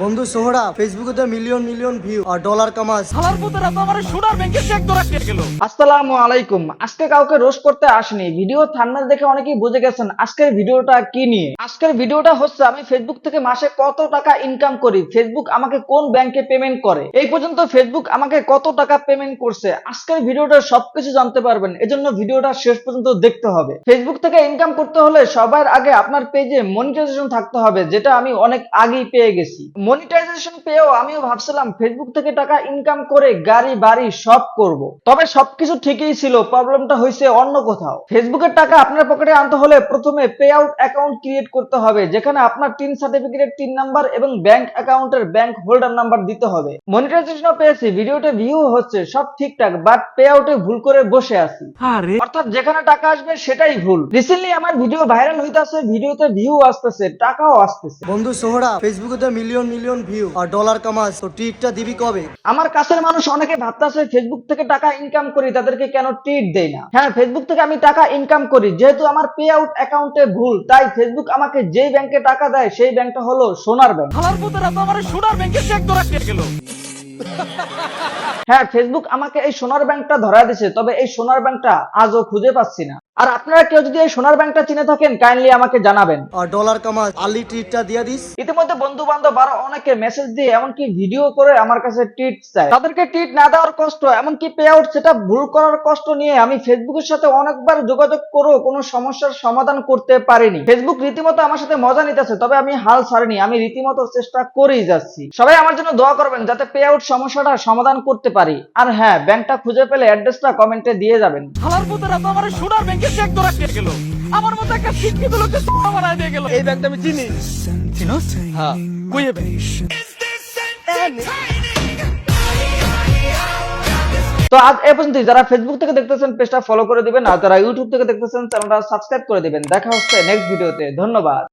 বন্ধু সোহরা ফেসবুকে million million view আর dollar কামাস। শালার পুতরা তো আমার সোনার ব্যাংকে চেক ধরে দিয়ে গেল। আসসালামু আলাইকুম। আজকে কাউকে রোস্ট করতে আসেনি, ভিডিও থাম্বনেল দেখে অনেকেই বুঝে গেছেন আজকের ভিডিওটা কি নিয়ে। আজকের ভিডিওটা হচ্ছে আমি ফেসবুক থেকে মাসে কত টাকা ইনকাম করি, ফেসবুক আমাকে কোন ব্যাংকে পেমেন্ট করে, এই পর্যন্ত ফেসবুক আমাকে কত টাকা পেমেন্ট করছে। আজকের ভিডিওটা সবকিছু জানতে পারবেন, এজন্য ভিডিওটা শেষ পর্যন্ত দেখতে হবে। ফেসবুক থেকে ইনকাম করতে হলে সবার আগে আপনার পেজে মনিটাইজেশন থাকতে হবে, যেটা আমি অনেক আগেই পেয়ে গেছি। মনিটাইজেশন পেয়েও আমিও ভাবছিলাম ফেসবুক থেকে টাকা ইনকাম করে গাড়ি বাড়ি সব করব, তবে সবকিছু ঠিকই ছিল, প্রবলেমটা হয়েছে অন্য কোথাও। ফেসবুকের টাকা আপনার পকেটে আনতে হলে প্রথমে পে আউট অ্যাকাউন্ট ক্রিয়েট করতে হবে, যেখানে আপনার টিন সার্টিফিকেটের টিন নাম্বার এবং ব্যাংক অ্যাকাউন্টের ব্যাংক হোল্ডার নাম্বার দিতে হবে। মনিটাইজেশনও পেয়েছি, ভিডিওতে ভিউ হচ্ছে, সব ঠিকঠাক, বাট পে আউটে ভুল করে বসে আছি। আরে অর্থাৎ যেখানে টাকা আসবে সেটাই ভুল। রিসেন্টলি আমার ভিডিও ভাইরাল হইতাছে, ভিডিওতে ভিউ আসতেছে, টাকাও আসতেছে। বন্ধু সোহরা ফেসবুকে মিলিয়ন মিলিয়ন ভিউ আর ডলার কামাস, তো ট্রিটটা দিবি কবে? আমার কাছের মানুষ অনেকে ভাবতেছে ফেসবুক থেকে টাকা ইনকাম করি, তাদেরকে কেন ট্রিট দেই না। হ্যাঁ, ফেসবুক থেকে আমি টাকা ইনকাম করি, যেহেতু আমার পে আউট অ্যাকাউন্টে ভুল, তাই ফেসবুক আমাকে যেই ব্যাংকে টাকা দেয় সেই ব্যাংকটা হলো সোনার ব্যাংক। শালার পুতরা তো আমার সোনার ব্যাংকে চেক ধরে দিয়ে গেল। হ্যাঁ, ফেসবুক আমাকে এই সোনার ব্যাংকটা ধরা দিছে, তবে এই সোনার ব্যাংকটা আজও খুঁজে পাচ্ছি না। আর আপনারা কেউ যদি এই সোনার ব্যাংকটা চিনে থাকেন কাইন্ডলি আমাকে জানাবেন। আর ডলার কামাস আর্লি ট্রিটটা দিয়ে দিস। ইতিমধ্যে বন্ধু বান্ধব আরো অনেকে মেসেজ দিয়ে এমনকি ভিডিও করে আমার কাছে ট্রিট চায়। তাদেরকে ট্রিট না দেওয়ার কষ্ট, এমনকি পে আউট সেটা ভুল করার কষ্ট নিয়ে আমি ফেসবুকের সাথে অনেকবার যোগাযোগ করেও কোনো সমস্যার সমাধান করতে পারিনি। ফেসবুক রীতিমতো আমার সাথে মজা নিতেছে, তবে আমি হাল ছাড়িনি, আমি রীতিমতো চেষ্টা করেই যাচ্ছি। সবাই আমার জন্য দোয়া করবেন যাতে পে আউট সমস্যাটা সমাধান করতে পারি। আর হ্যাঁ, ব্যাংকটা খুঁজে পেলে অ্যাড্রেসটা কমেন্টে দিয়ে যাবেন। শালার পুতরা তো আমার সোনার ব্যাংকে চেক ধরে দিয়ে গেল। আমার মতো একটা শিক্ষিত লোককে সোনা বানায় দিয়ে গেল। এই ব্যাংকটা আমি চিনি। চিনোস? হ্যাঁ, কই ব্যাংক? তো আজ এ পর্যন্ত। যারা ফেসবুক থেকে দেখতেছেন পেজটা ফলো করে দিবেন, আর যারা ইউটিউব থেকে দেখতেছেন চ্যানেলটা সাবস্ক্রাইব করে দিবেন। দেখা হচ্ছে নেক্সট ভিডিওতে। ধন্যবাদ।